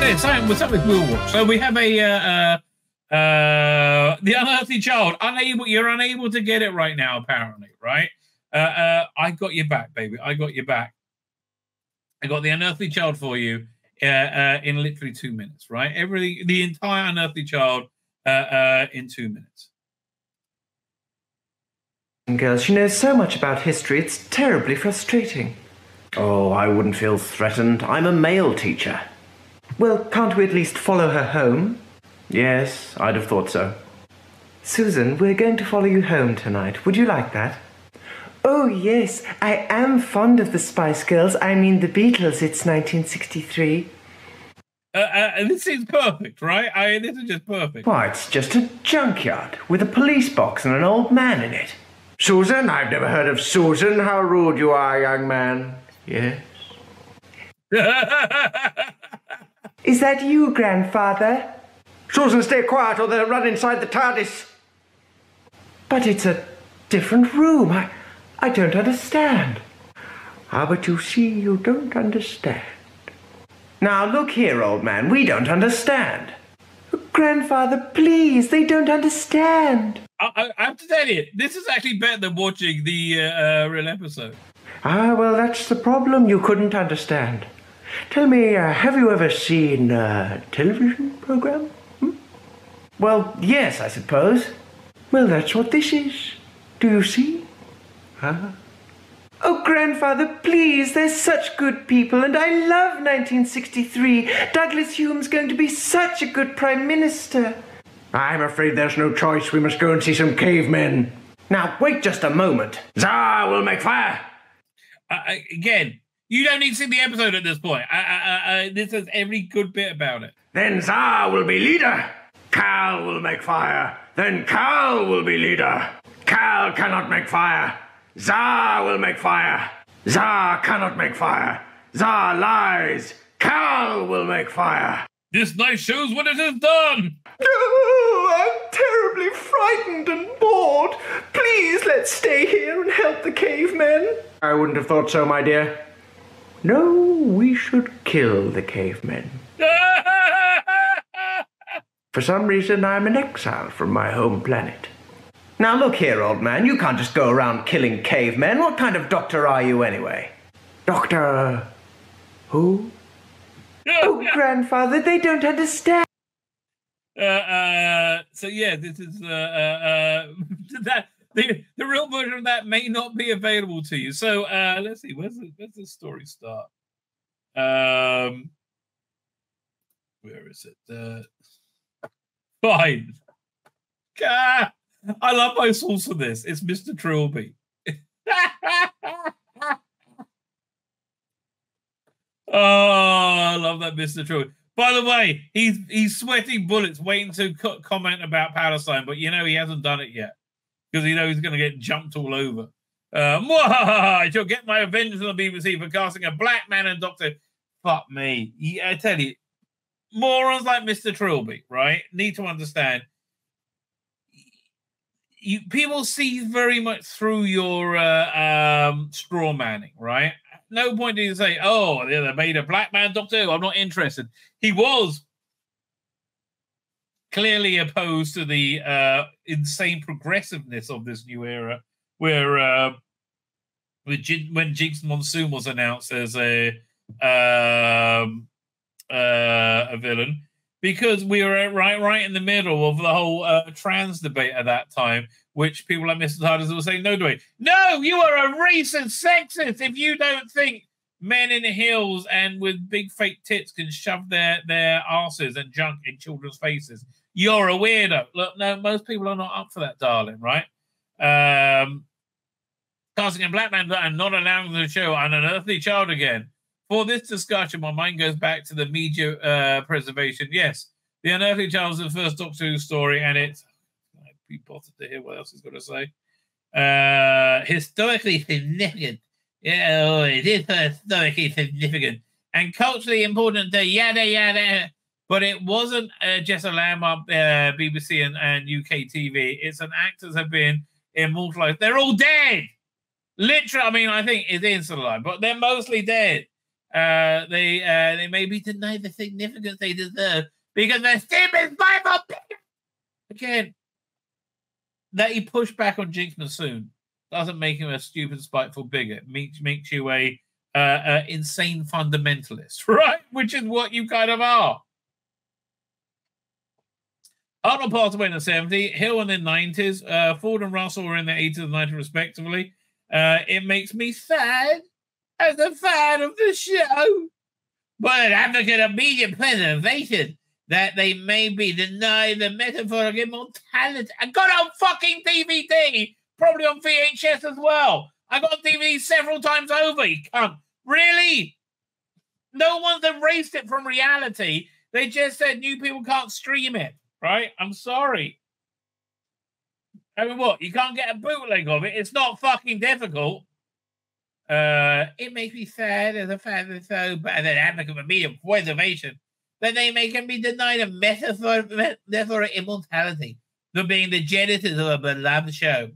yeah, something we'll watch. So we have a The Unearthly Child. You're unable to get it right now, apparently, right? I got your back, baby. I got your back. I got The Unearthly Child for you in literally 2 minutes, right? The entire Unearthly Child in 2 minutes. Girl, she knows so much about history, it's terribly frustrating. Oh, I wouldn't feel threatened. I'm a male teacher. Well, can't we at least follow her home? Yes, I'd have thought so. Susan, we're going to follow you home tonight. Would you like that? Oh, yes, I am fond of the Spice Girls. I mean the Beatles. It's 1963. This seems perfect, right? This is just perfect. Why, it's just a junkyard with a police box and an old man in it. Susan? I've never heard of Susan. How rude you are, young man. Yes. Is that you, grandfather? Susan, stay quiet or they'll run inside the TARDIS. But it's a different room. I don't understand. Ah, but you see, you don't understand. Now, look here, old man. We don't understand. Grandfather, please, they don't understand. I have to tell you, this is actually better than watching the real episode. Ah, well, that's the problem. You couldn't understand. Tell me, have you ever seen a television program? Well, yes, I suppose. Well, that's what this is. Do you see? Huh? Oh, grandfather, please, they're such good people, and I love 1963. Douglas Hume's going to be such a good prime minister. I'm afraid there's no choice. We must go and see some cavemen. Now, wait just a moment. Tsar will make fire. Again, you don't need to see the episode at this point. This has every good bit about it. Then Tsar will be leader. Cal will make fire. Then Cal will be leader. Cal cannot make fire. Tsar will make fire. Tsar cannot make fire. Tsar lies. Cal will make fire. This night shows what it has done. Oh, I'm terribly frightened and bored. Please, let's stay here and help the cavemen. I wouldn't have thought so, my dear. No, we should kill the cavemen. For some reason, I'm in exile from my home planet. Now look here, old man, you can't just go around killing cavemen. What kind of doctor are you anyway? Doctor... who? Oh, grandfather, they don't understand. So yeah, this is that the real version of that may not be available to you. So let's see, where's the story start? Where is it? Fine. I love my source for this. It's Mr. Trilby. Oh, I love that Mr. Trilby. By the way, he's sweating bullets waiting to comment about Palestine, but you know he hasn't done it yet because you know he's going to get jumped all over. I shall get my vengeance on the BBC for casting a black man and Doctor. Fuck me. I tell you, morons like Mr. Trilby, right, need to understand. People see very much through your straw manning, right? No point do you say, oh, they made a black man Doctor Who. I'm not interested. He was clearly opposed to the insane progressiveness of this new era, where when Jinx Monsoon was announced as a villain, because we were right in the middle of the whole trans debate at that time, which people like Mr. Tardis were saying no to it. No, you are a racist sexist if you don't think men in heels and with big fake tits can shove their asses and junk in children's faces. You're a weirdo. Look, no, most people are not up for that, darling, right? Casting a black man and not allowing the show an Unearthly Child again. For this discussion, my mind goes back to the media preservation. Yes, the Unearthly Child is the first Doctor Who story, and it's... I'd be bothered to hear what else he's got to say. Historically significant. Yeah, oh, it is historically significant. And culturally important to yada, yada. But it wasn't just a landmark BBC and UK TV. It's an actors have been immortalized. They're all dead. Literally, I mean, I think it's still alive, but they're mostly dead. They may be denied the significance they deserve because they're stupid, spiteful. Again, that he pushed back on Jinx Monsoon doesn't make him a stupid, spiteful bigot. Makes you a insane fundamentalist, right? Which is what you kind of are. Arnold passed away in the 70s, Hill in the 90s, Ford and Russell were in the 80s and 90s respectively. It makes me sad as a fan of the show, but an advocate of media preservation, that they may be denied the metaphoric immortality. I got it on fucking DVD, probably on VHS as well. I got DVD several times over, you cunt. Really? No one's erased it from reality. They just said new people can't stream it, right? I'm sorry. I mean, what? You can't get a bootleg of it? It's not fucking difficult. It makes me sad as a fan of the show, but as an advocate of media preservation, that they can be denied a metaphoric immortality for being the genesis of a beloved show.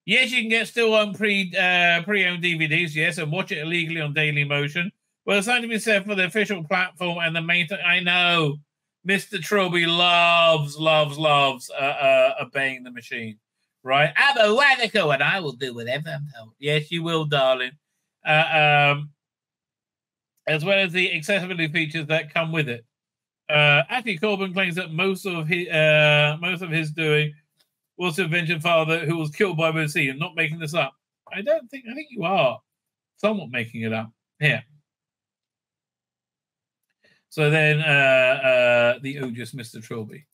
Yes, you can get still on pre-owned DVDs, yes, and watch it illegally on Daily Motion. Well, there's something to be said for the official platform and the main. I know Mr. Trilby loves obeying the machine, right? I'm a radical and I will do whatever I'm told. Yes, you will, darling. As well as the accessibility features that come with it. Actually, Corbin claims that most of his doing was to avenge a father who was killed by Mercy, and not making this up. I think you are somewhat making it up here. So then the odious Mr. Trilby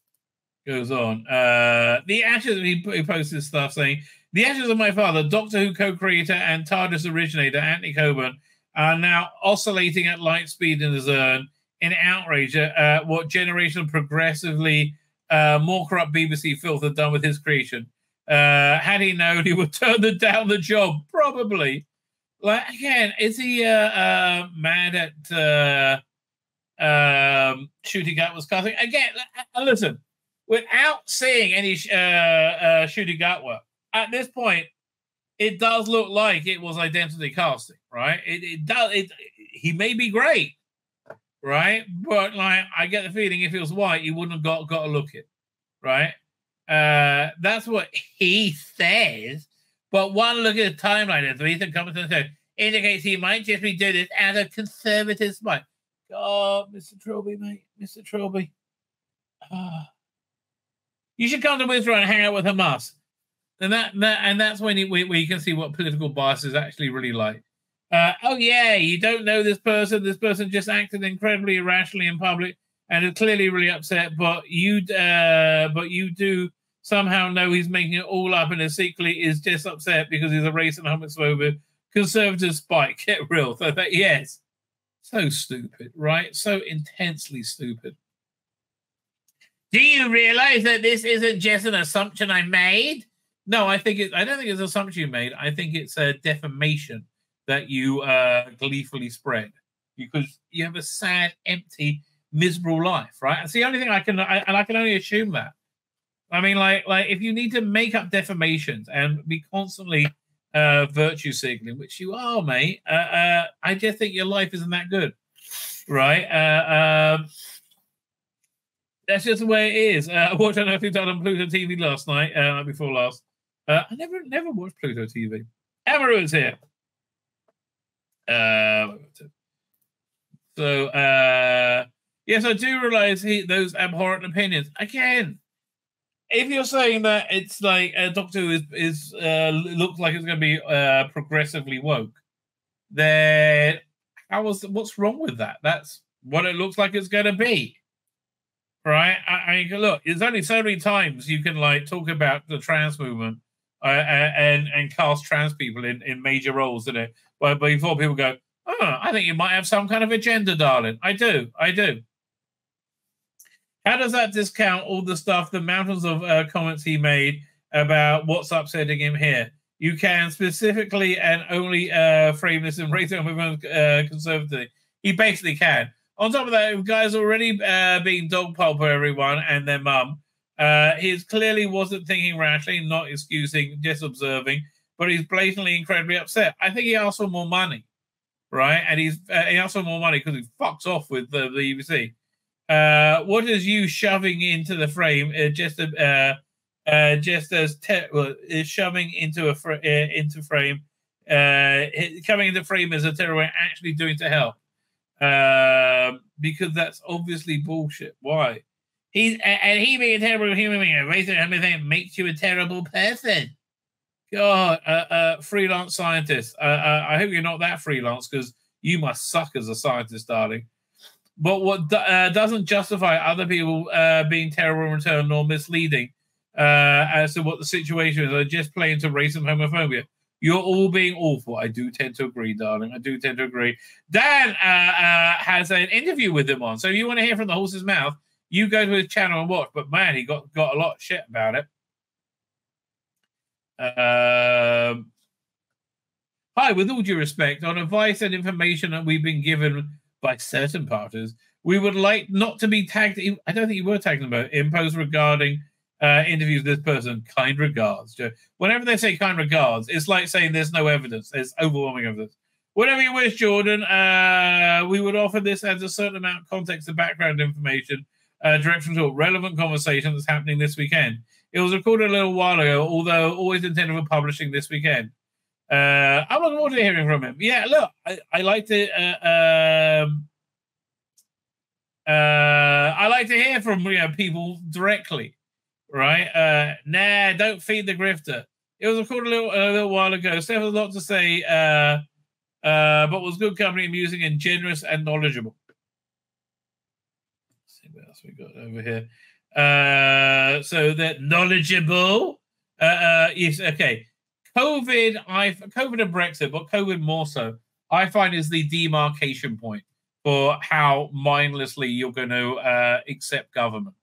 goes on. The ashes, he posts this stuff saying, the ashes of my father, Doctor Who co-creator and TARDIS originator, Anthony Coburn, are now oscillating at light speed in his urn in outrage at what generation of progressively more corrupt BBC filth had done with his creation. Had he known, he would turn down the job, probably. Like, again, is he mad at Shooty Gut was cussing? Again, listen, without seeing any Shooty Gut work, at this point, it does look like it was identity casting, right? It does. He may be great, right? But like, I get the feeling if he was white, he wouldn't have got a look at, right? That's what he says. But one look at the timeline of the recent comments on the show indicates he might just be doing this as a conservative smile. God, Mr. Trilby, mate, Mr. Trilby. You should come to Windsor and hang out with Hamas. And that's when you can see what political bias is actually really like. Oh yeah, you don't know this person. This person just acted incredibly irrationally in public and is clearly really upset. But you do somehow know he's making it all up, and secretly is just upset because he's a racist and homophobic conservative spike. Get real. So that, yes, so stupid, right? So intensely stupid. Do you realize that this isn't just an assumption I made? No, I don't think it's an assumption you made. I think it's a defamation that you gleefully spread because you have a sad, empty, miserable life, right? It's the only thing I can only assume that. I mean, like if you need to make up defamations and be constantly virtue signaling, which you are, mate, I just think your life isn't that good, right? That's just the way it is. I watched Unearthly on Pluto TV last night, before last. I never watched Pluto TV. Amaru is here. Yes, I do realize those abhorrent opinions. Again, if you're saying that it's like Doctor Who is looks like it's going to be progressively woke, then what's wrong with that? That's what it looks like it's going to be, right? I mean, look, there's only so many times you can like talk about the trans movement and cast trans people in major roles in it, but before people go, oh, I think you might have some kind of agenda, darling. I do. How does that discount all the stuff, the mountains of comments he made about what's upsetting him here? You can specifically and only frame this in racial movement conservatively. He basically can. On top of that, guys already being dogpiled by everyone and their mum. He clearly wasn't thinking rationally, not excusing, just observing, but he's blatantly incredibly upset. I think he asked for more money, right? And he asks for more money because he fucks off with the BBC. What is you shoving into the frame just as is shoving into into frame coming into frame as a terror actually doing to help? Because that's obviously bullshit. Why? He being a terrible human being, everything makes you a terrible person. God, freelance scientist. I hope you're not that freelance, because you must suck as a scientist, darling. But what doesn't justify other people being terrible in return, nor misleading as to what the situation is, or just playing to race and homophobia. You're all being awful. I do tend to agree, darling. I do tend to agree. Dan has an interview with him on. So if you want to hear from the horse's mouth, you go to his channel and watch. But man, he got a lot of shit about it. Hi, with all due respect, on advice and information that we've been given by certain parties, we would like not to be tagged. I don't think you were tagged about impose regarding interviews with this person. Kind regards. Whenever they say kind regards, it's like saying there's no evidence. There's overwhelming evidence. Whatever you wish, Jordan. We would offer this as a certain amount of context and background information, direction to a relevant conversation that's happening this weekend. It was recorded a little while ago, although always intended for publishing this weekend. I'm looking forward to hearing from him. Yeah, look, I like to I like to hear from people directly, right? Nah, don't feed the grifter. It was recorded a little while ago. Steph has a lot to say, but was good company, amusing, and generous and knowledgeable. Let's see what else we got over here. So that knowledgeable. Yes, okay. COVID and Brexit, but COVID more so, I find is the demarcation point for how mindlessly you're going to accept government.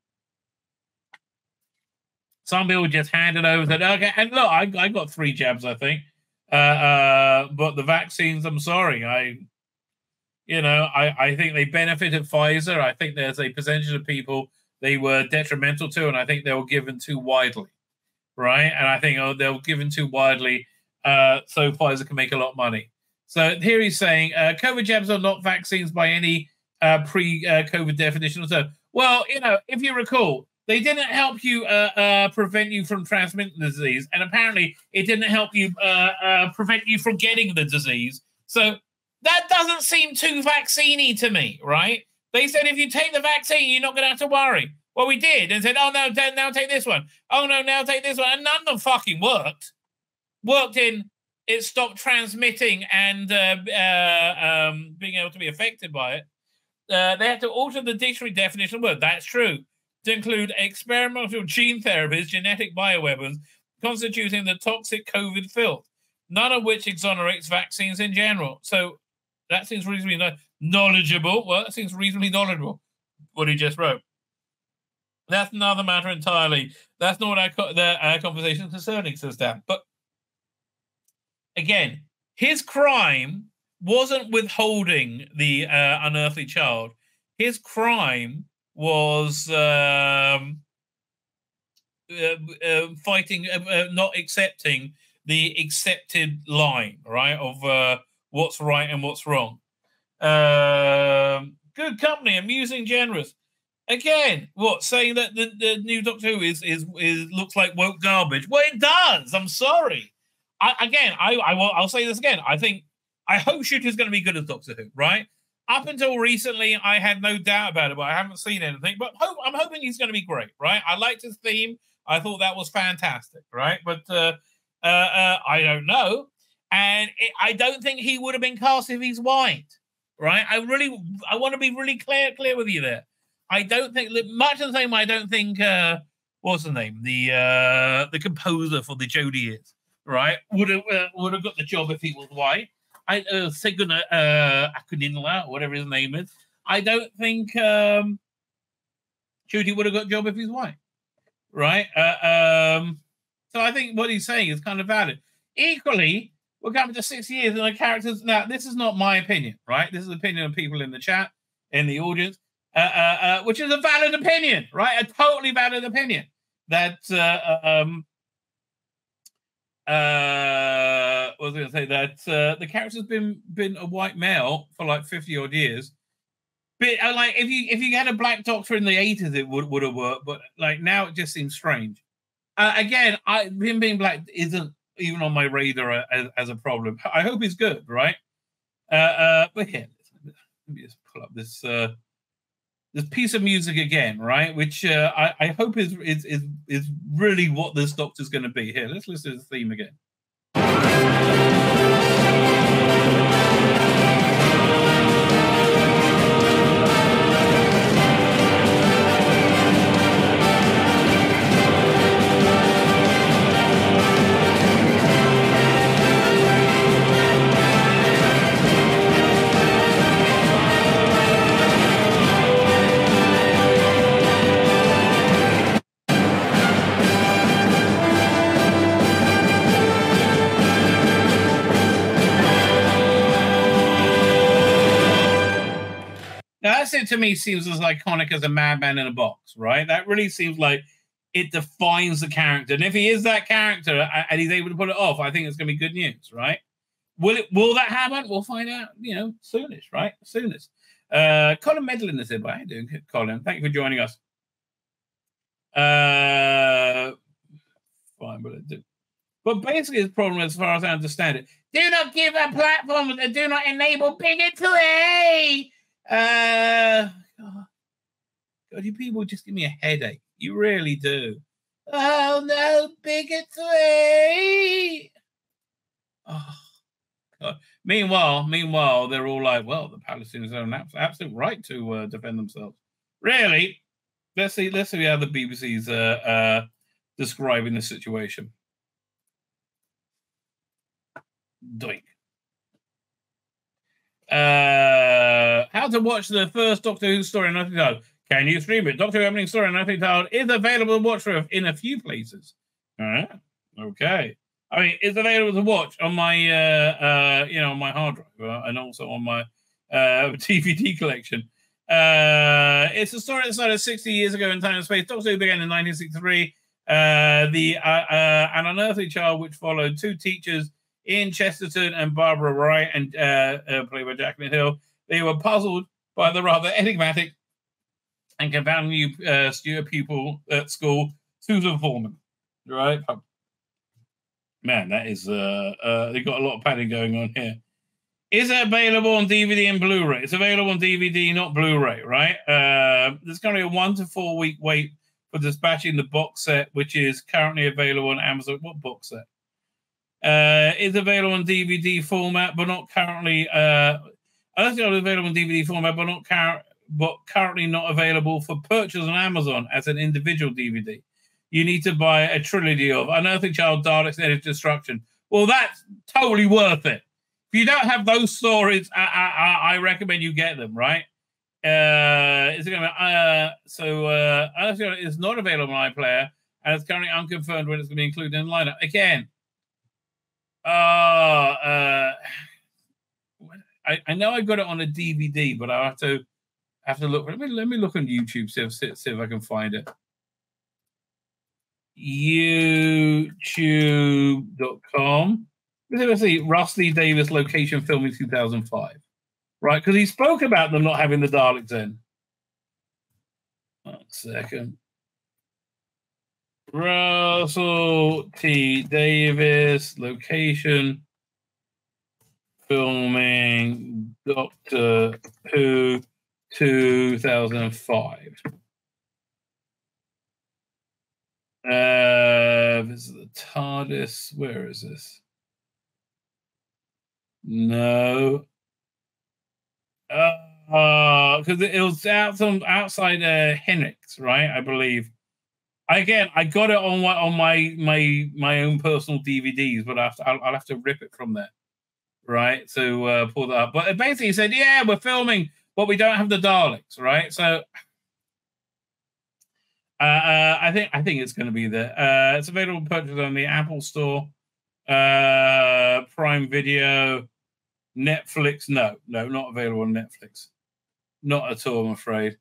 Some people just hand it over, said, okay, and look, I got 3 jabs, I think. But the vaccines, I'm sorry. I think they benefited Pfizer. I think there's a percentage of people they were detrimental to, and I think they were given too widely, right? And I think they were given too widely so Pfizer can make a lot of money. So here he's saying, COVID jabs are not vaccines by any pre-COVID definition. So, well, if you recall, they didn't help you prevent you from transmitting the disease, and apparently it didn't help you prevent you from getting the disease. So that doesn't seem too vaccine-y to me, right? They said if you take the vaccine, you're not going to have to worry. Well, we did, and said, oh, no, now take this one. Oh, no, now take this one. And none of them fucking worked. Worked in it stopped transmitting and being able to be affected by it. They had to alter the dictionary definition of the word. That's true. To include experimental gene therapies, genetic bioweapons, constituting the toxic COVID filth, none of which exonerates vaccines in general. So that seems reasonably knowledgeable. Well, that seems reasonably knowledgeable, what he just wrote. That's another matter entirely. That's not our conversation concerning, says Dan. But again, his crime wasn't withholding the unearthly child. His crime was fighting, not accepting the accepted line, right, of what's right and what's wrong. Good company, amusing, generous. Again, saying that the new Doctor Who is looks like woke garbage? Well, it does. I'm sorry. I'll say this again. I hope Shooter's going to be good as Doctor Who, right? Up until recently, I had no doubt about it, but I haven't seen anything. But I'm hoping he's going to be great, right? I liked his theme. I thought that was fantastic, right? But I don't know. And I don't think he would have been cast if he's white, right? I want to be really clear with you there. I don't think, much the same way I don't think, what's the name? The composer for the Jodie is, right? Would have got the job if he was white. Segun Akuninla, whatever his name is. I don't think Jodie would have got a job if he's white, right? So I think what he's saying is kind of valid. Equally, we're coming to 6 years and the characters. Now, this is not my opinion, right? This is the opinion of people in the chat, in the audience, which is a valid opinion, right? A totally valid opinion that I was going to say that the character's been a white male for like 50 odd years. But like if you had a black doctor in the 80s, it would have worked. But like now, it just seems strange. Again, him being black isn't even on my radar as a problem. I hope he's good, right? But yeah, let me just pull up this piece of music again, right? Which I hope is really what this Doctor's going to be. Here, let's listen to the theme again. Now, that to me seems as iconic as a madman in a box, right? That really seems like it defines the character. And if he is that character and he's able to pull it off, I think it's going to be good news, right? Will that happen? We'll find out, soonish, right? Soonish. Colin Medlin is here. How you doing, Colin? Thank you for joining us. Fine, but I do. But basically, his problem, as far as I understand it, do not give a platform and do not enable bigotry. God, you people just give me a headache. You really do. Oh no, bigotry! Oh God. Meanwhile, they're all like, "Well, the Palestinians have an absolute right to defend themselves." Really? Let's see how the BBC's describing the situation. Doink. How to watch the first Doctor Who story in Unearthly Child. Can you stream it? Doctor Who opening story in Unearthly Child is available to watch in a few places. Okay. I mean, it's available to watch on my, on my hard drive and also on my DVD collection. It's a story that started 60 years ago in time and space. Doctor Who began in 1963. An Unearthly Child, which followed two teachers, Ian Chesterton and Barbara Wright, and played by Jacqueline Hill. They were puzzled by the rather enigmatic and confounding new Stuart pupil at school, Susan Foreman. Right? Man, that is they've got a lot of padding going on here. Is it available on DVD and Blu-ray? It's available on DVD, not Blu-ray, right? There's currently a 1 to 4 week wait for dispatching the box set, which is currently available on Amazon. What box set? Is available in DVD format, but not currently. I don't think it's available in DVD format, but currently not available for purchase on Amazon as an individual DVD. You need to buy a trilogy of Unearthly Child, Daleks, and Edge Destruction. Well, that's totally worth it. If you don't have those stories, I recommend you get them. Right? It's not available on iPlayer, and it's currently unconfirmed when it's going to be included in the lineup. Again. I know I got it on a DVD, but I have to look. Let me look on YouTube, see if I can find it. YouTube.com. Let's see. Rusty Davis location filming 2005. Right, because he spoke about them not having the Daleks in. 1 second. Russell T. Davis, location, filming, Doctor Who, 2005. This is the TARDIS. Where is this? No. Because it was outside Henrik's, right? I believe. Again, I got it on my own personal DVDs, but I'll have to rip it from there, right? So pull that up. But it basically said, yeah, we're filming, but we don't have the Daleks, right? So I think it's going to be there. It's available to purchase on the Apple Store, Prime Video, Netflix. No, not available on Netflix. Not at all, I'm afraid.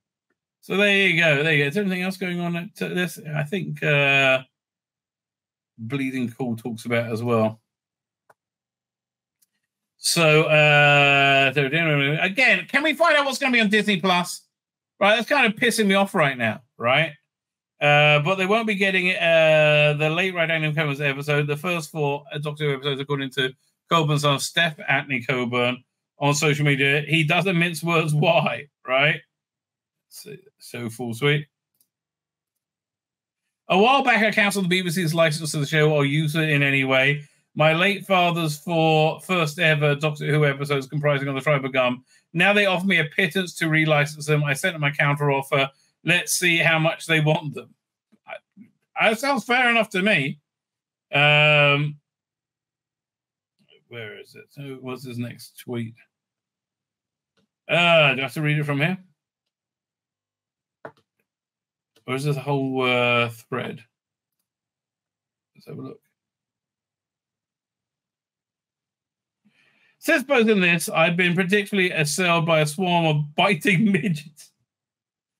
So there you go. Is there anything else going on at this? I think Bleeding Cool talks about as well. So, again, can we find out what's going to be on Disney Plus? Right, that's kind of pissing me off right now, right? But they won't be getting the late Right Angle Coben's episode. The first 4 Doctor Who episodes, according to Colburn's son, Steph Atney Coburn, on social media. He doesn't mince words. Why, right? So full sweet. A while back, I cancelled the BBC's license to the show or use it in any way. My late father's 4 first ever Doctor Who episodes comprising of the Tribe of Gum. Now they offer me a pittance to relicense them. I sent them a counter offer. Let's see how much they want them. That sounds fair enough to me. Where is it? So what's his next tweet? Do I have to read it from here? Or is this a whole thread? Let's have a look. Since posting this, I've been particularly assailed by a swarm of biting midgets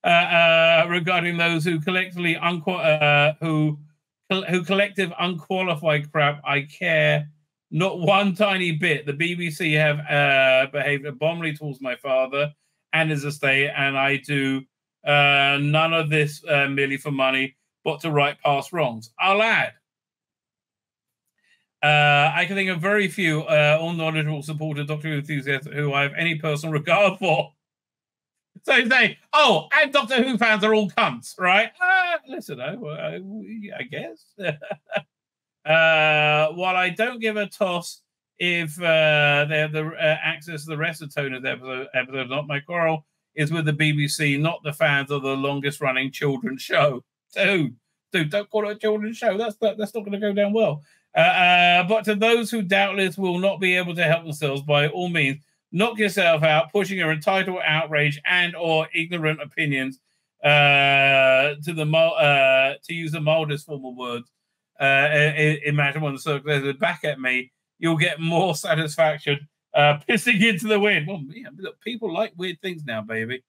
regarding those who collectively collective unqualified crap. I care not one tiny bit. The BBC have behaved abominably towards my father and his estate, and I do none of this merely for money, but to right past wrongs. I'll add, I can think of very few all-knowledgeable supporter Doctor Who enthusiasts who I have any personal regard for. So you say, oh, and Doctor Who fans are all cunts, right? Listen, I guess. While I don't give a toss if they have the access to the rest of Toner's episode, not my quarrel is with the BBC, not the fans of the longest-running children's show. Dude, don't call it a children's show. That's not going to go down well. But to those who doubtless will not be able to help themselves, by all means, knock yourself out, pushing your entitled outrage and or ignorant opinions to use the mildest form of words. Imagine when the circulator back at me, you'll get more satisfaction pissing into the wind. Well, yeah, look, people like weird things now, baby.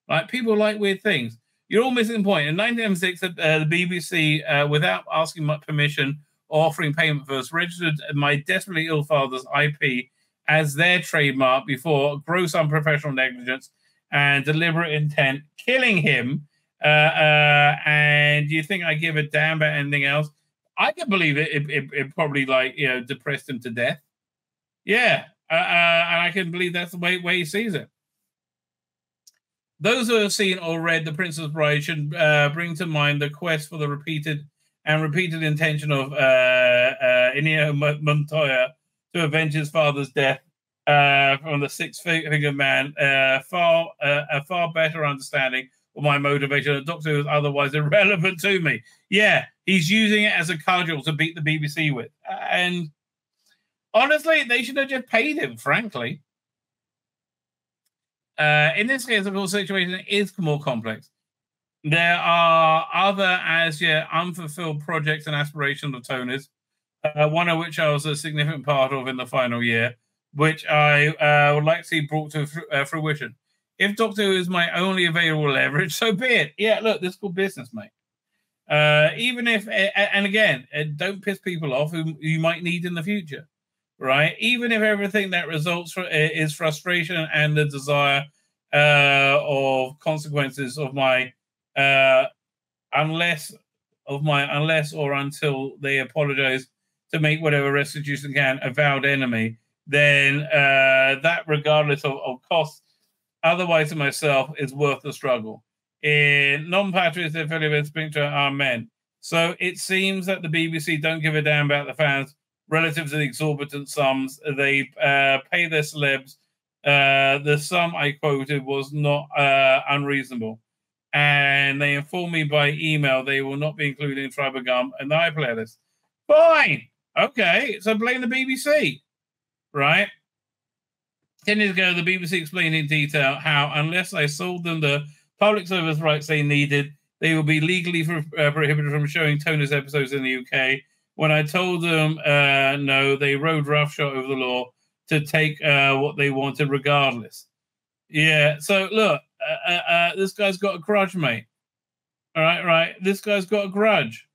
Right? People like weird things. You're all missing the point. In 1976, the BBC, without asking my permission or offering payment first, registered my desperately ill father's IP as their trademark before gross unprofessional negligence and deliberate intent, killing him. And you think I give a damn about anything else? I can believe it probably depressed him to death. Yeah, and I can believe that's the way he sees it. Those who have seen or read The Princess Bride should bring to mind the quest for the repeated intention of Inigo Montoya to avenge his father's death from the six-figure man. A far better understanding of my motivation. The Doctor is otherwise irrelevant to me. Yeah, he's using it as a cudgel to beat the BBC with. And honestly, they should have just paid him, frankly. In this case, of course, the situation is more complex. There are other as yet unfulfilled projects and aspirations of Tony's, one of which I was a significant part of in the final year, which I would like to see brought to fruition. If Doctor Who is my only available leverage, so be it. Yeah, look, this is called business, mate. Even if, and again, don't piss people off who you might need in the future, right? Even if everything that results is frustration and the desire of consequences of my unless or until they apologize to make whatever restitution can avowed enemy, then that, regardless of cost, otherwise to myself, is worth the struggle. In non-patriots, if anyone speak to our men. So it seems that the BBC don't give a damn about the fans relative to the exorbitant sums they pay their celebs. The sum I quoted was not unreasonable. And they informed me by email they will not be including Tribe of Gum in the high playlist. Fine. Okay. So blame the BBC. Right? 10 years ago, the BBC explained in detail how, unless I sold them the public service rights they needed, they will be legally prohibited from showing Tony's episodes in the UK. When I told them no, they rode roughshod over the law to take what they wanted regardless. Yeah, so look, this guy's got a grudge, mate. All right. This guy's got a grudge.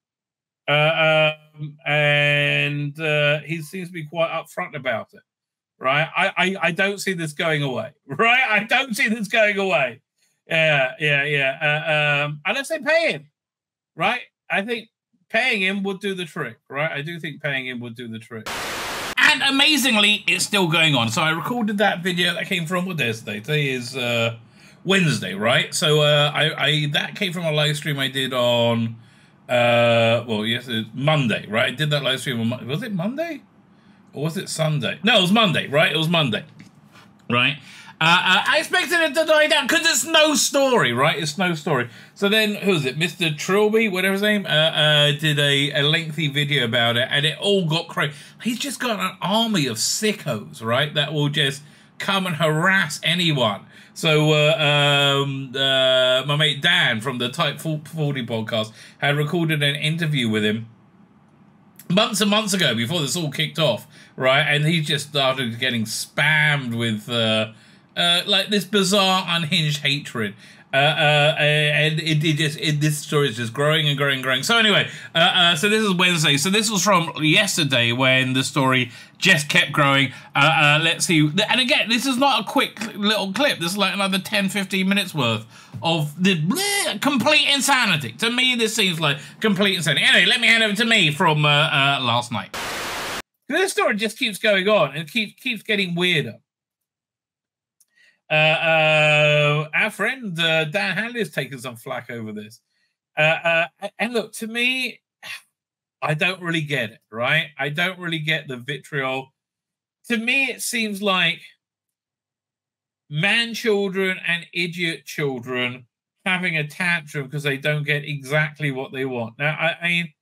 And he seems to be quite upfront about it, right? I don't see this going away, right? I don't see this going away. Unless they pay him, right? I think paying him would do the trick, right? I do think paying him would do the trick. And amazingly, it's still going on. So I recorded that video that came from, what day is today? Today is Wednesday, right? So that came from a live stream I did on, it's Monday, right? I did that live stream on, was it Monday? Or was it Sunday? No, it was Monday, right? It was Monday, right? I expected it to die down because it's no story, right? It's no story. So then, who is it? Mr. Trilby, whatever his name, did a lengthy video about it, and it all got crazy. He's just got an army of sickos, right? That will just come and harass anyone. So my mate Dan from the Type 40 podcast had recorded an interview with him months and months ago before this all kicked off, right? And he just started getting spammed with like this bizarre, unhinged hatred. And this story is just growing and growing and growing. So anyway, so this is Wednesday. So this was from yesterday when the story just kept growing. Let's see. And again, this is not a quick little clip. This is like another 10, 15 minutes worth of the complete insanity. To me, this seems like complete insanity. Anyway, let me hand over to me from last night. This story just keeps going on and keeps getting weirder. Our friend Dan Hanley has taken some flack over this. And look, to me, I don't really get it, right? I don't really get the vitriol. To me, it seems like man children and idiot children having a tantrum because they don't get exactly what they want. Now, I mean,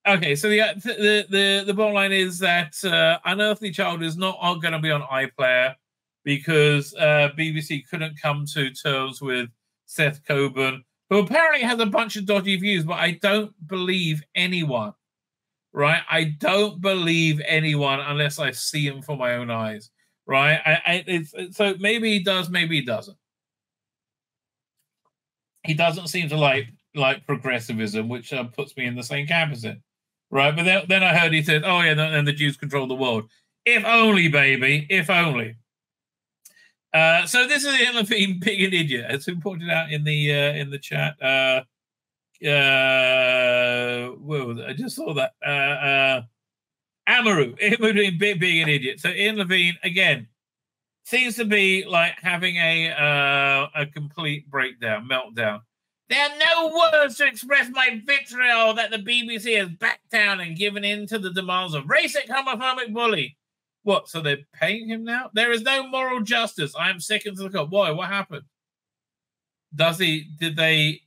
okay, so the bottom line is that Unearthly Child is not going to be on iPlayer, because BBC couldn't come to terms with Seth Coburn, who apparently has a bunch of dodgy views, but I don't believe anyone, right? I don't believe anyone unless I see him for my own eyes, right? So maybe he does, maybe he doesn't. He doesn't seem to like progressivism, which puts me in the same camp as him, right? But then I heard he said, oh yeah, and the Jews control the world. If only, baby, if only. So this is Ian Levine being an idiot, as we pointed out in the chat. Whoa, I just saw that. Amaru, Ian Levine being an idiot. So Ian Levine again seems to be like having a complete breakdown, meltdown. There are no words to express my vitriol that the BBC has backed down and given in to the demands of racist, homophobic bully. What? So they're paying him now? There is no moral justice. I am second to the cop. Boy, what happened? Did they?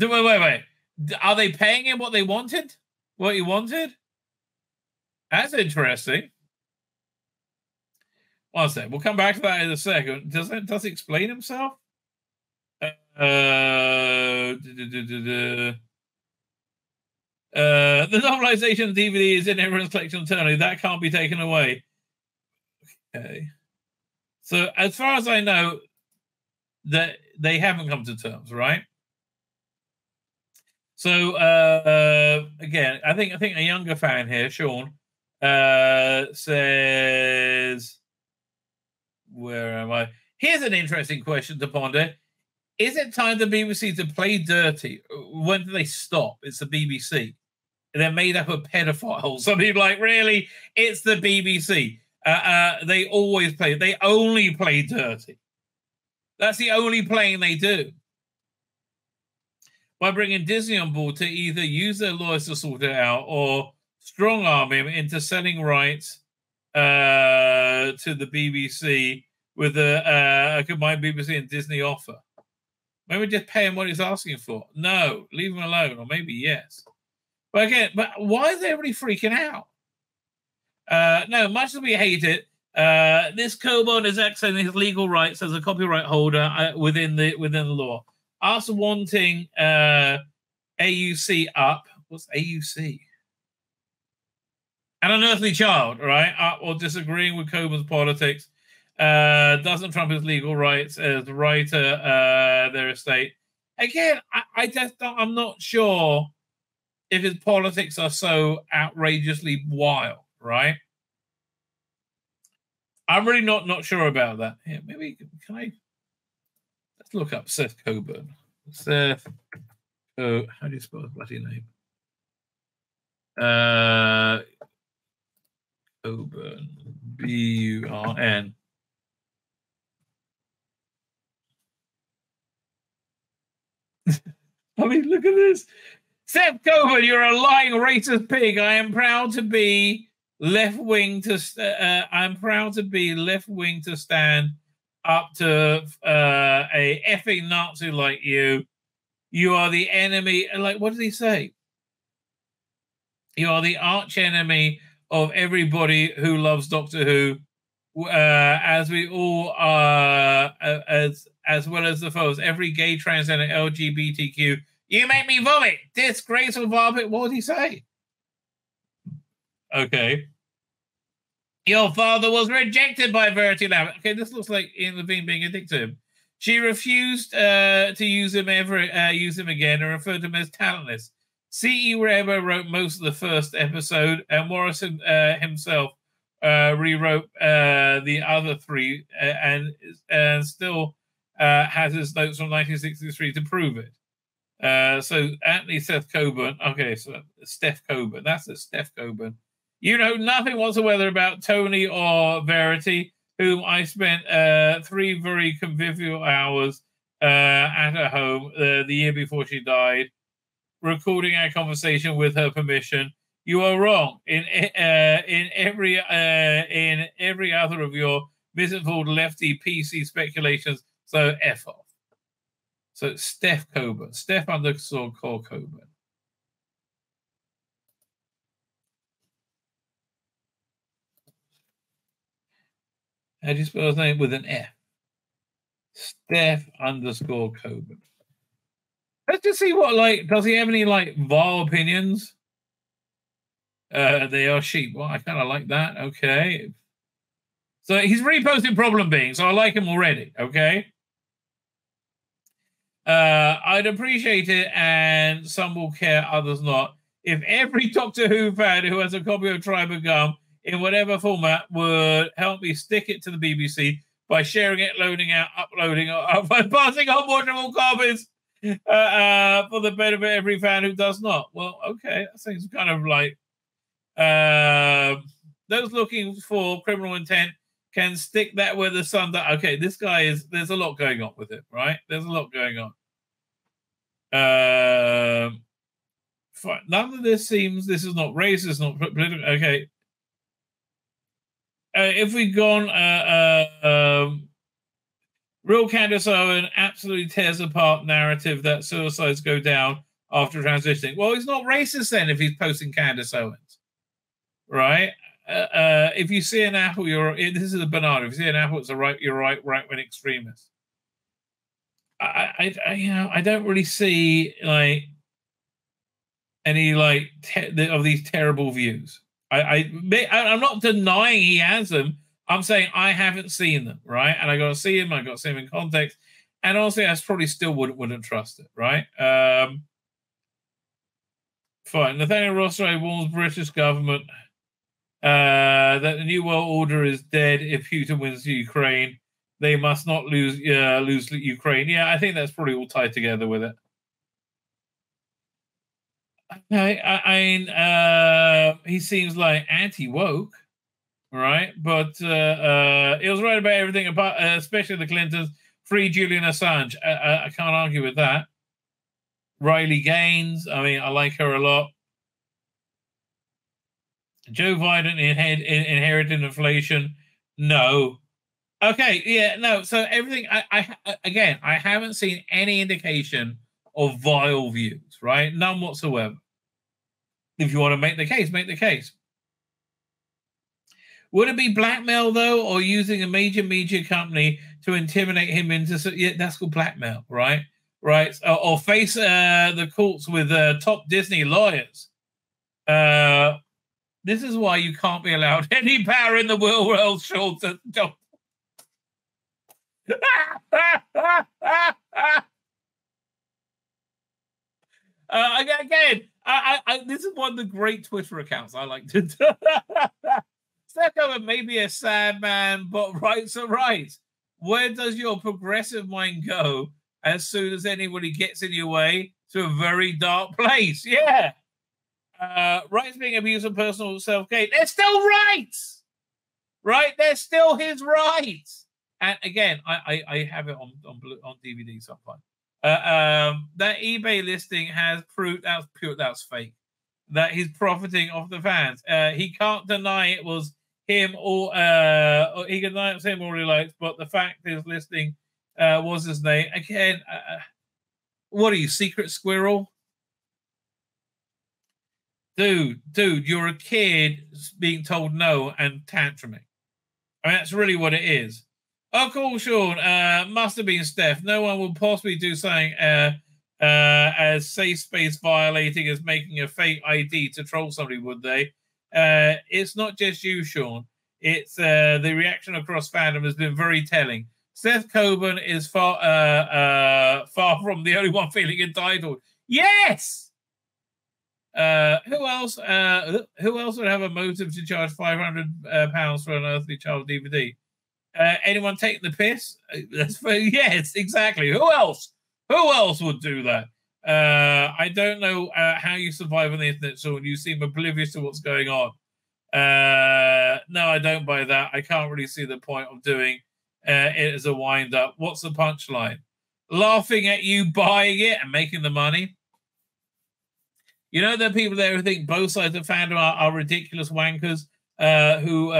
Wait. Are they paying him what they wanted? What he wanted? That's interesting. One sec. We'll come back to that in a second. Does he explain himself? The novelization DVD is in everyone's collection internally. That can't be taken away. Okay. So as far as I know, that they haven't come to terms, right? So again, I think a younger fan here, Sean, says, where am I? Here's an interesting question to ponder. Is it time for the BBC to play dirty? When do they stop? It's the BBC. They're made up of pedophiles. Some people are like, really? It's the BBC. They always play. They only play dirty. That's the only playing they do. By bringing Disney on board to either use their lawyers to sort it out or strong-arm him into selling rights to the BBC with a combined BBC and Disney offer. Maybe just pay him what he's asking for. No, leave him alone, or maybe yes. But again, why is everybody freaking out? No, much as we hate it, this Coburn is exercising his legal rights as a copyright holder within the law. Us wanting AUC up. What's AUC? An Unearthly Child, right? Up or disagreeing with Coburn's politics. Doesn't trump his legal rights as writer, their estate. again, I'm not sure if his politics are so outrageously wild, right? I'm really not sure about that. Yeah, maybe let's look up Seth Coburn. Seth, how do you spell his bloody name? Coburn, B-U-R-N. I mean, look at this. Seth Coburn, you're a lying racist pig. I am proud to be left wing to stand up to a effing Nazi like you. You are the enemy. Like, what did he say? You are the arch enemy of everybody who loves Doctor Who, as we all are, as well as the foes. Every gay, trans, and LGBTQ. You make me vomit. Disgraceful vomit. What did he say? Okay. Your father was rejected by Verity Lambert. Okay, this looks like Ian Levine being a dick to him. She refused to use him again and referred to him as talentless. C.E. Weber wrote most of the first episode, and Morrison himself rewrote the other three, and still has his notes from 1963 to prove it. So Anthony Seth Coburn. Okay, so Steph Coburn. That's it, Steph Coburn. You know nothing whatsoever about Tony or Verity, whom I spent 3 very convivial hours at her home the year before she died, recording our conversation with her permission. You are wrong in every other of your misinformed lefty PC speculations. So F off. So Steph Coburn, Steph _ Coburn. How do you spell his name? With an F. Steph _ Coburn. Let's just see what, like, does he have any, like, vile opinions? They are sheep. Well, I kind of like that. Okay. So he's reposting Problem Being, so I like him already. Okay. I'd appreciate it, and some will care, others not, if every Doctor Who fan who has a copy of Tribe of Gum in whatever format would help me stick it to the BBC by sharing it, loading out, uploading, or by passing on watchable copies for the benefit of every fan who does not. Well, okay, that seems kind of like those looking for criminal intent can stick that where the sun does. Okay, this guy is, there's a lot going on with it, right? There's a lot going on. Fine. None of this seems, this is not racist, not political. Okay. If we've gone, real Candace Owen absolutely tears apart narrative that suicides go down after transitioning. Well, he's not racist then if he's posting Candace Owens, right? If you see an apple, this is a banana. If you see an apple, it's you're right-wing extremist. I don't really see like any like of these terrible views. I'm not denying he has them. I'm saying I haven't seen them, right? And I got to see him. I got to see him in context. And honestly, I probably still wouldn't trust it, right? Fine. Nathaniel Rothschild warns British government that the New World Order is dead if Putin wins Ukraine. They must not lose Ukraine. Yeah, I think that's probably all tied together with it. He seems like anti-woke, right? But he was right about everything, especially the Clintons. Free Julian Assange. I can't argue with that. Riley Gaines. I mean, I like her a lot. Joe Biden inherited inflation. No. Okay, yeah, no. So everything. I haven't seen any indication of vile views, right? None whatsoever. If you want to make the case, make the case. Would it be blackmail, though, or using a major media company to intimidate him into... Yeah, that's called blackmail, right? Right? Or face the courts with top Disney lawyers. This is why you can't be allowed any power in the world, Schultz. Again, this is one of the great Twitter accounts I like to do. Steph Coburn may be a sad man, but right's are right. Where does your progressive mind go as soon as anybody gets in your way to a very dark place? Yeah. Rights being abused and personal self-gain. They're still rights, right? They're still his rights. And again, I have it on DVD sometime. That eBay listing has proved that's fake. That he's profiting off the fans. He can't deny it was him or he can deny it's him or he likes, but the fact his listing was his name. Again, what are you, secret squirrel? Dude, you're a kid being told no and tantruming. I mean, that's really what it is. Oh, cool, Sean. Must have been Steph. No one will possibly do something as safe space violating as making a fake ID to troll somebody, would they? It's not just you, Sean. It's the reaction across fandom has been very telling. Seth Coburn is far from the only one feeling entitled. Yes. Who else would have a motive to charge £500 for an Unearthly Child DVD? Anyone taking the piss? Yes, exactly. Who else would do that? I don't know how you survive on the internet, Sean. You seem oblivious to what's going on. No, I don't buy that. I can't really see the point of doing it as a wind-up. What's the punchline? Laughing at you buying it and making the money? You know, there are people there who think both sides of fandom are ridiculous wankers who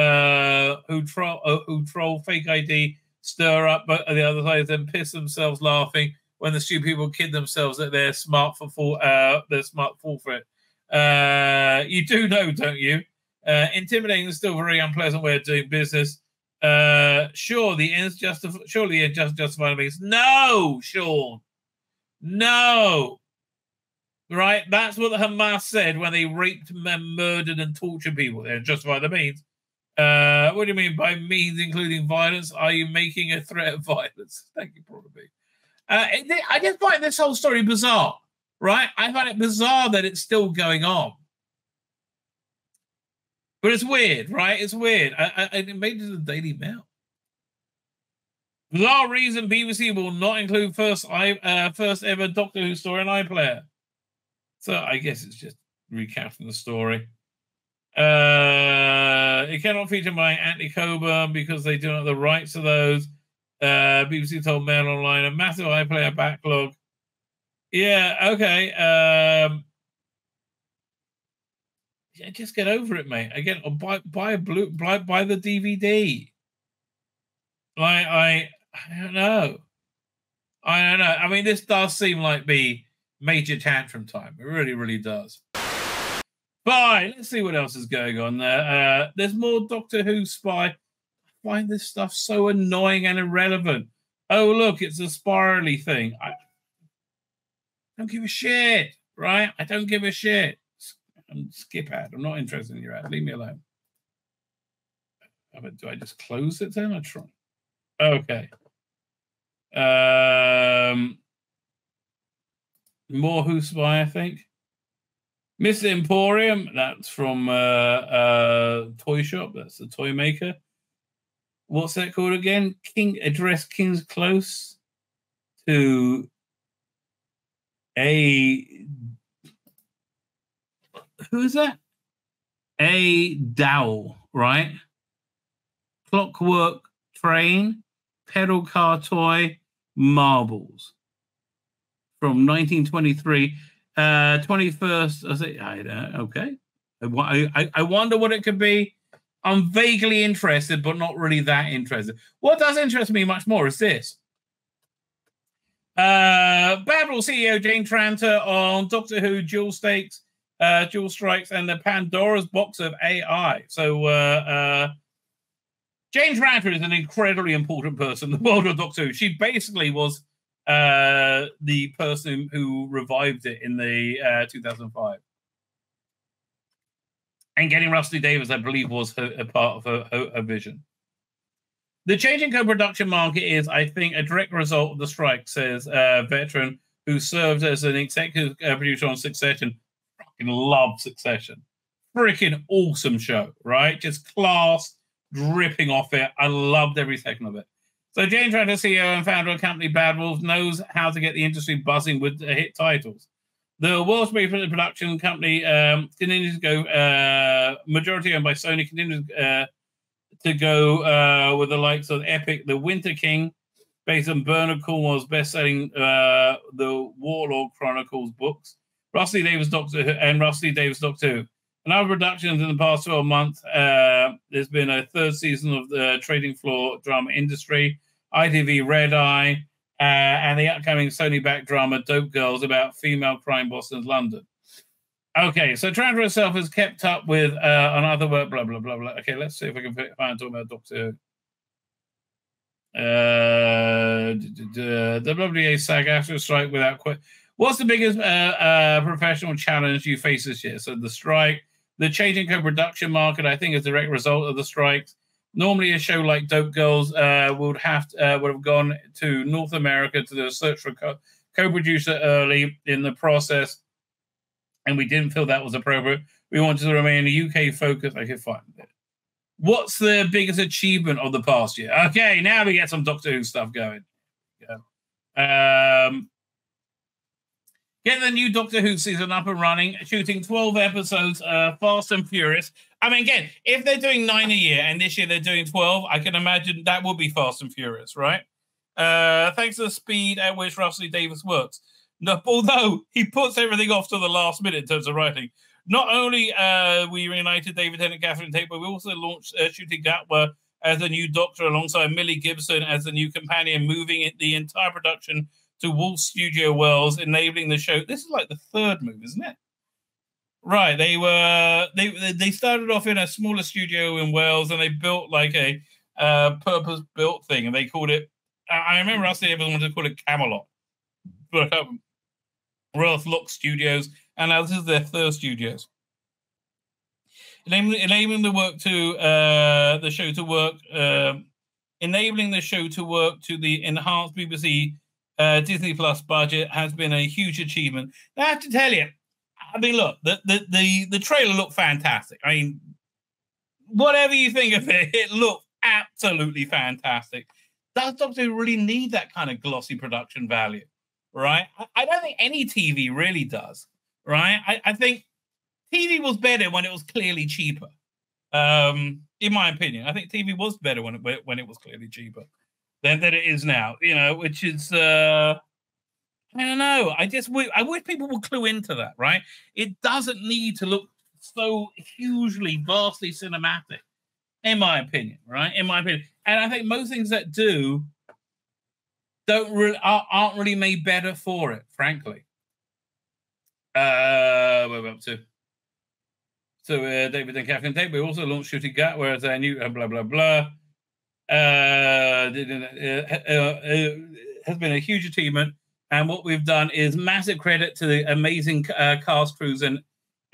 troll fake ID, stir up the other side, then piss themselves laughing when the stupid people kid themselves that they're smart for it. You do know, don't you? Intimidating is still a very unpleasant way of doing business. Sure, the ends justify the means. No, Sean. No. Right? That's what the Hamas said when they raped, murdered, and tortured people. They're justify the means. What do you mean by means including violence? Are you making a threat of violence? Thank you, probably. I just find this whole story bizarre, right? I find it bizarre that it's still going on. But it's weird, right? It's weird. It made it to the Daily Mail. Bizarre reason BBC will not include first ever Doctor Who story on iPlayer. So I guess it's just recapping the story. It cannot feature my anti-Coburn because they do not have the rights to those. BBC told Mail Online a massive iPlayer backlog. Yeah, okay. Yeah, just get over it, mate. Again, or buy the DVD. I don't know. I mean, this does seem like the major tantrum time. It really, really does. Fine. Let's see what else is going on there. There's more Doctor Who spy. I find this stuff so annoying and irrelevant. Oh, look, it's a spirally thing. I don't give a shit, right? I don't give a shit. Skip ad. I'm not interested in your ad. Leave me alone. Do I just close it then? I try. Okay. More Who Spy, I think. Miss Emporium, that's from Toy Shop. That's the toy maker. What's that called again? Address King's Close to a... Who is that? A Dowell, right? Clockwork Train, pedal car toy, marbles. From 1923, 21st. Okay. I wonder what it could be. I'm vaguely interested, but not really that interested. What does interest me much more is this. Babel CEO Jane Tranter on Doctor Who Dual Strikes, and the Pandora's Box of AI. So Jane Tranter is an incredibly important person in the world of Doctor Who. She basically was the person who revived it in the 2005. And getting Rusty Davies, I believe, was a part of her vision. The changing co-production market is, I think, a direct result of the strike, says a veteran who served as an executive producer on Succession. Fucking love Succession. Freaking awesome show, right? Just class dripping off it. I loved every second of it. So James Tranter, CEO and founder of company Bad Wolf, knows how to get the industry buzzing with hit titles. The Wall Street production company continues to go, majority owned by Sony, continues to go with the likes of Epic, The Winter King, based on Bernard Cornwell's best-selling The Warlord Chronicles books, Rusty Davis Doctor Who. And other productions in the past 12 months, there's been a third season of the Trading Floor drama industry, ITV Red Eye, and the upcoming Sony-backed drama Dope Girls about female crime bosses in London. Okay, so Tranter herself has kept up with another work, blah, blah, blah, blah. Okay, let's see if we can find talking about Doctor Who. The WBA SAG-AFTRA strike without quit. What's the biggest professional challenge you face this year? So the strike, the changing co-production market, I think, is a direct result of the strikes. Normally, a show like Dope Girls would have gone to North America to the search for co-producer early in the process, and we didn't feel that was appropriate. We wanted to remain a UK focus. Okay, fine. What's the biggest achievement of the past year? Okay, now we get some Doctor Who stuff going. Get the new Doctor Who season up and running, shooting 12 episodes, Fast and Furious. I mean, again, if they're doing 9 a year and this year they're doing 12, I can imagine that would be Fast and Furious, right? Thanks to the speed at which Rusty Davis works. No, although he puts everything off to the last minute in terms of writing. Not only we reunited David Tennant, Catherine Tate, but we also launched Shooting Gatwa as a new Doctor alongside Millie Gibson as the new companion, moving the entire production to Wolf Studio Wells, enabling the show. This is like the third move, isn't it? Right. They started off in a smaller studio in Wales, and they built like a purpose-built thing, and they called it. I remember us everyone wanted to call it Camelot, but Royal Lock Studios, and now this is their third studios. Enabling the work to the show to work, enabling the show to work to the enhanced BBC. Disney Plus budget has been a huge achievement. Now, I have to tell you, I mean, look, the trailer looked fantastic. I mean, whatever you think of it, it looked absolutely fantastic. Does Doctor Who really need that kind of glossy production value, right? I don't think any TV really does, right? I think TV was better when it was clearly cheaper. In my opinion, I think TV was better when it was clearly cheaper than it is now, you know, which is, I don't know. I wish people would clue into that, right? It doesn't need to look so hugely, vastly cinematic, in my opinion, right? In my opinion. And I think most things that do aren't really made better for it, frankly. Where we're up to. So David and Catherine Tate, we also launched Shooting Gat, whereas their new blah, blah, blah. Has been a huge achievement, and what we've done is massive credit to the amazing cast crews and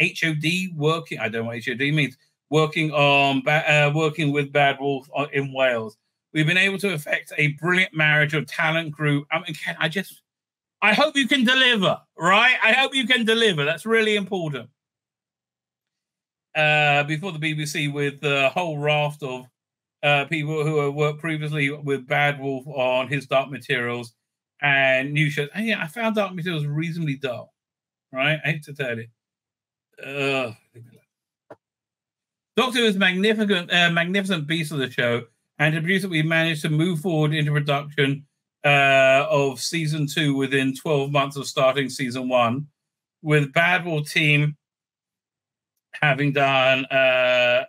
HOD working. I don't know what HOD means. Working with Bad Wolf in Wales. We've been able to effect a brilliant marriage of talent, crew. I mean, I hope you can deliver, right? I hope you can deliver. That's really important. Before the BBC, with the whole raft of people who have worked previously with Bad Wolf on his Dark Materials and new shows. And yeah, I found Dark Materials reasonably dull, right? I hate to tell you. Doctor Who is magnificent piece of the show, and to produce it, we managed to move forward into production of season 2 within 12 months of starting season 1, with Bad Wolf team having done all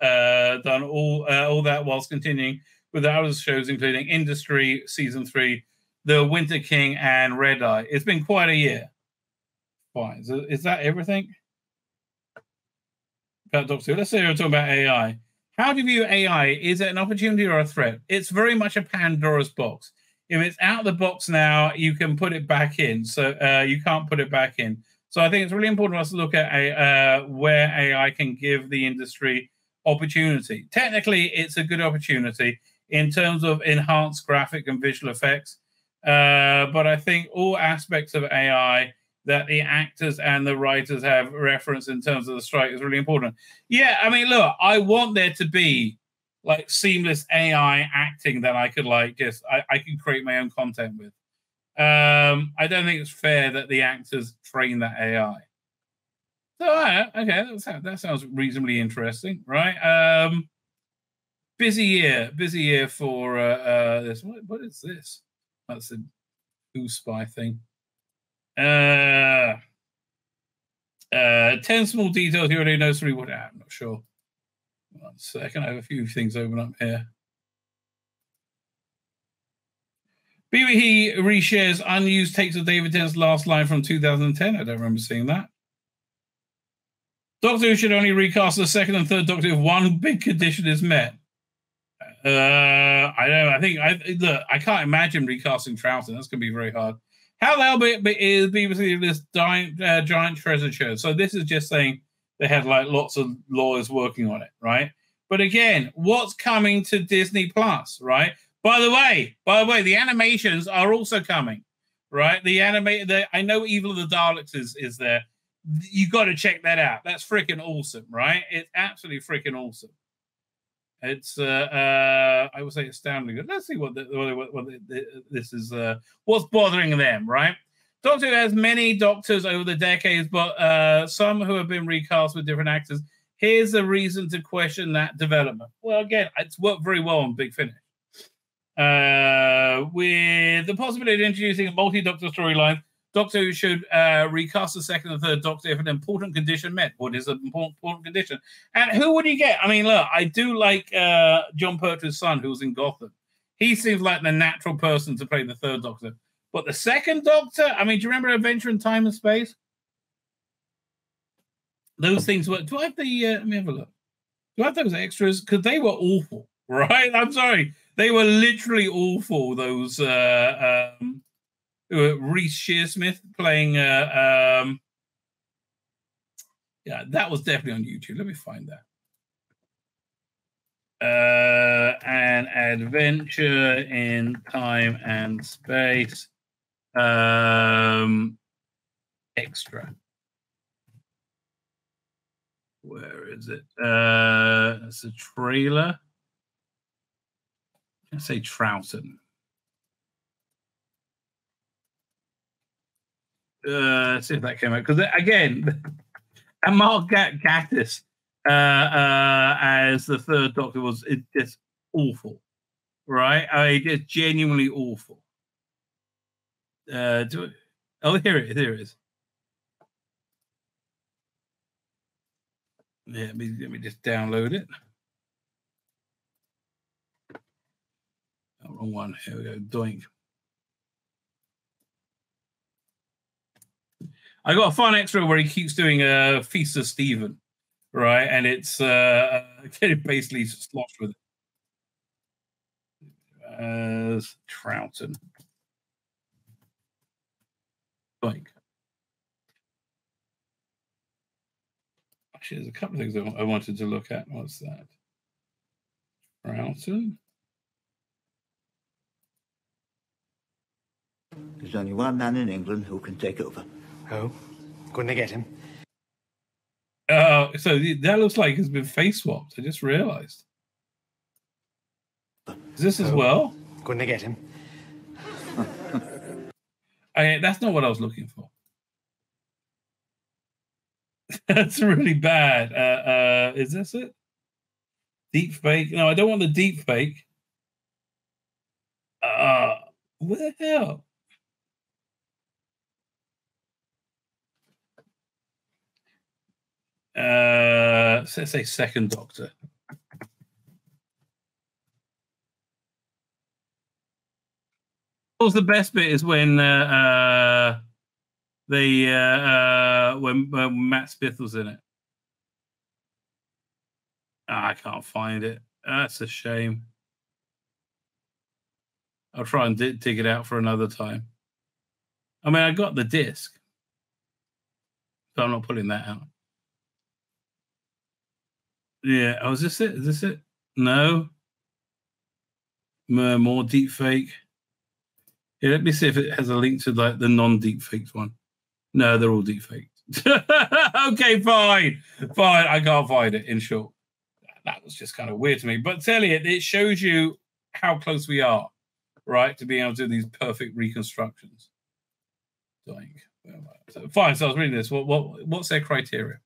that whilst continuing with the other shows, including Industry, Season 3, The Winter King, and Red Eye. It's been quite a year. Fine. Is that everything? About Doctor Who. Let's say we're talking about AI. How do you view AI? Is it an opportunity or a threat? It's very much a Pandora's box. If it's out of the box now, you can put it back in. So you can't put it back in. So I think it's really important for us to look at where AI can give the industry opportunity. Technically, it's a good opportunity in terms of enhanced graphic and visual effects. But I think all aspects of AI that the actors and the writers have referenced in terms of the strike is really important. Yeah, I mean, look, I want there to be like seamless AI acting that I could like just I can create my own content with. I don't think it's fair that the actors train that AI. So okay, that sounds reasonably interesting, right? Busy year for this. What is this? That's a Who Spy thing. 10 small details you already know. 3 what? I'm not sure. 1 second. I have a few things open up here. BB reshares unused takes of David Tennant's last line from 2010. I don't remember seeing that. Doctor Who should only recast the second and third Doctor if one big condition is met. I don't know. I can't imagine recasting Tranter. That's going to be very hard. How the hell is BBC this giant treasure show? So this is just saying they had like lots of lawyers working on it, right? But again, what's coming to Disney Plus, right? By the way, the animations are also coming, right? I know Evil of the Daleks is there. You got to check that out. That's freaking awesome, right? It's absolutely freaking awesome. It's I would say astoundingly good. Let's see what this is. What's bothering them, right? Doctor Who has many doctors over the decades, but some who have been recast with different actors. Here's a reason to question that development. Well, again, it's worked very well on Big Finish. With the possibility of introducing a multi-Doctor storyline, Doctor Who should recast the second and third Doctor if an important condition met. What is an important condition? And who would you get? I mean, look, I do like John Pertwee's son, who was in Gotham. He seems like the natural person to play the third Doctor. But the second Doctor, I mean, do you remember Adventure in Time and Space? Those things were... Do I have the... let me have a look. Do I have those extras? Because they were awful, right? I'm sorry. They were literally awful, those... Reese Shearsmith playing yeah, that was definitely on YouTube. Let me find that. An Adventure in Time and Space extra. Where is it? It's a trailer. Let's say Troughton. See if that came out, because again, and Mark Gatiss as the third Doctor was just awful, right? I mean, just genuinely awful. Here it is. Yeah, let me just download it. Oh, wrong one. Here we go. Doink. I got a fun extra where he keeps doing a Feast of Stephen, right? And it's basically sloshed with it. Troughton. Like, actually, there's a couple of things I wanted to look at. What's that? Troughton. There's only one man in England who can take over. Oh, couldn't they get him? So that looks like it's been face swapped. I just realized. Is this as well? Couldn't they get him? That's not what I was looking for. That's really bad. Is this it? Deep fake? No, I don't want the deep fake. What the hell? Let's say second Doctor. Of course, the best bit is when when Matt Smith was in it. I can't find it. That's a shame. I'll try and dig it out for another time. I mean, I got the disc, so I'm not pulling that out. Yeah. Oh, is this it? Is this it? No. More deep fake. Yeah, let me see if it has a link to like the non-deepfaked one. No, they're all deepfaked. Okay, fine. I can't find it. In short, that was just kind of weird to me. But tell you, it shows you how close we are, right, to being able to do these perfect reconstructions. So, fine. So I was reading this. What's their criteria?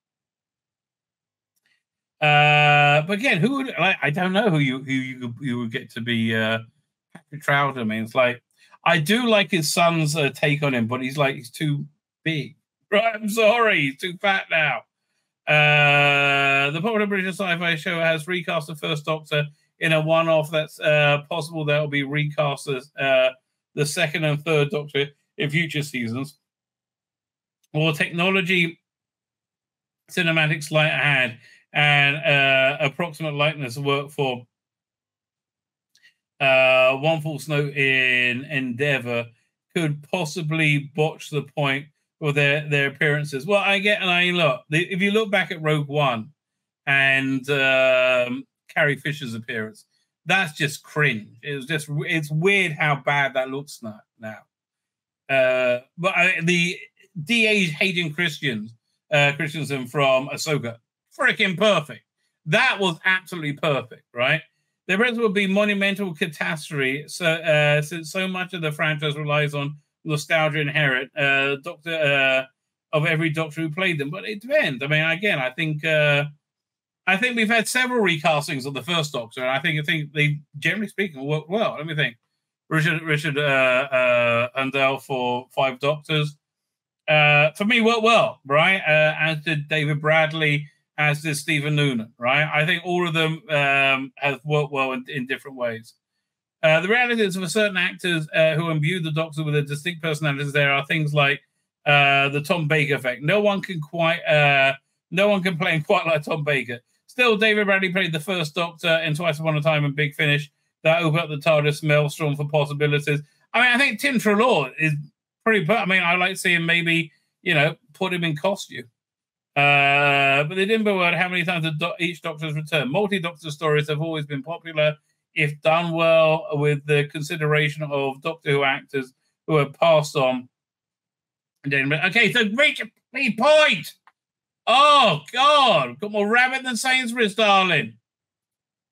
But again, who would I don't know who you would get to be Patrick Troughton. I mean, it's like I do like his son's take on him, but he's too big. Right, I'm sorry, he's too fat now. The popular British sci-fi show has recast the First Doctor in a one-off. That's possible that will be recast as the second and third Doctor in future seasons. Or technology, cinematic sleight of hand, and approximate likeness work for One False Note in Endeavour could possibly botch the point for their appearances. Well, look, if you look back at Rogue One and Carrie Fisher's appearance, that's just cringe. It's weird how bad that looks now. But the de-aged Hayden Christensen from Ahsoka, freaking perfect. That was absolutely perfect, right? The rest will be monumental catastrophe. So since so much of the franchise relies on nostalgia inherent, Doctor of every Doctor who played them, but it depends. I mean, again, I think we've had several recastings of the first Doctor, and I think they, generally speaking, work well. Let me think. Richard Handel for 5 Doctors. For me, worked well, right? As did David Bradley, as did Stephen Noonan, right? I think all of them have worked well in different ways. The reality is, for certain actors who imbue the Doctor with a distinct personalities, there are things like the Tom Baker effect. No one can play him quite like Tom Baker. Still, David Bradley played the first Doctor in Twice Upon a Time and Big Finish. That opened up the TARDIS maelstrom for possibilities. I mean, I think Tim Treloar is pretty. I mean, I like seeing maybe put him in costume. But they didn't word how many times each Doctor's returned. Multi-Doctor stories have always been popular if done well with the consideration of Doctor Who actors who have passed on. Okay, so reach a point. Oh, God. Got more rabbit than Sainsbury's, darling.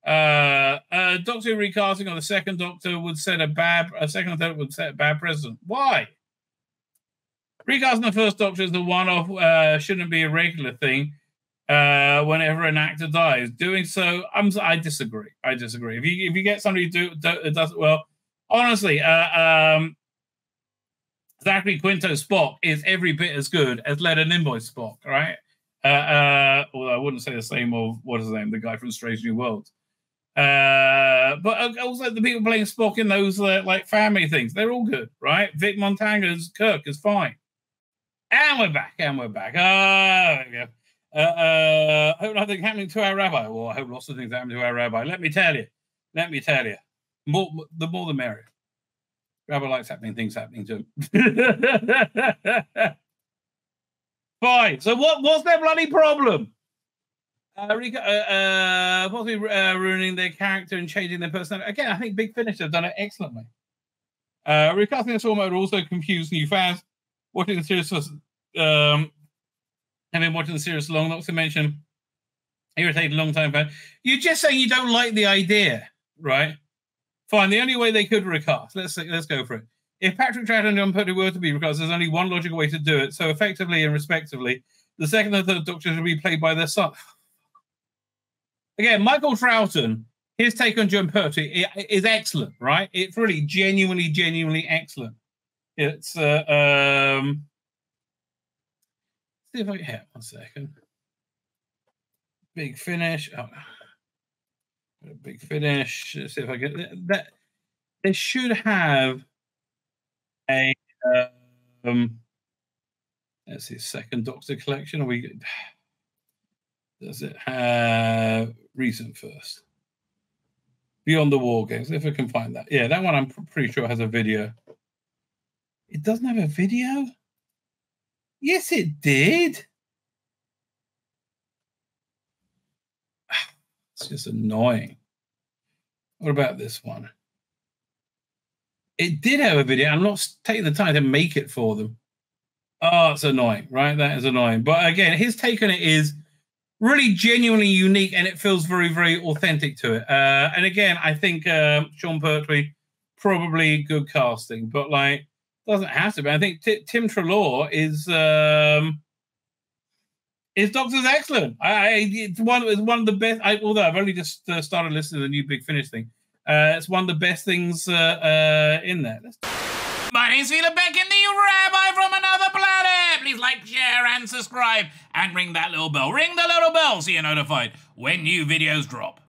Doctor Who recasting of the second Doctor would set a second and third would set a bad precedent. Why? Recasting the first Doctor is the one-off shouldn't be a regular thing whenever an actor dies. Doing so, I disagree. If you get somebody who does it well, honestly, Zachary Quinto Spock is every bit as good as Leonard Nimoy Spock, right? Although I wouldn't say the same of, what is his name, the guy from Strange New Worlds. But also the people playing Spock in those like family things, they're all good, right? Vic Montague's Kirk is fine. And we're back. Oh, there we go. Hope nothing happening to our Rabbi. Well, I hope lots of things happen to our Rabbi. Let me tell you. The more the merrier. Rabbi likes things happening to him. Fine. So what's their bloody problem? Possibly ruining their character and changing their personality. Again, I think Big Finish have done it excellently. Recasting the format would also confuse new fans watching the series for having watching the series long, not to mention irritated long-time fans. You're just saying you don't like the idea, right? Fine. The only way they could recast, let's go for it. If Patrick Troughton and John Pertwee were to be recast, there's only one logical way to do it. So effectively and respectively, the second and third Doctors would be played by their son. Again, Michael Troughton, his take on John Pertwee is excellent, right? It's really genuinely excellent. It's see if I can hit 1 second. Big Finish. Oh, Big Finish. Let's see if I get that. They should have a let's see, second Doctor collection. Does it have recent first? Beyond the War Games. If I can find that. Yeah, that one I'm pretty sure has a video. It doesn't have a video? Yes, it did. It's just annoying. What about this one? It did have a video. I'm not taking the time to make it for them. Oh, it's annoying, right? That is annoying. But again, his take on it is really genuinely unique, and it feels very, very authentic to it. And again, I think Sean Pertwee, probably good casting, but like, doesn't have to be. I think Tim Treloar is Doctor's excellent. It's one of the best. Although I've only just started listening to the new Big Finish thing, it's one of the best things in there. My name's Tzvi Lebetkin, the Rabbi from another planet. Please like, share, and subscribe, and ring that little bell. Ring the little bell so you're notified when new videos drop.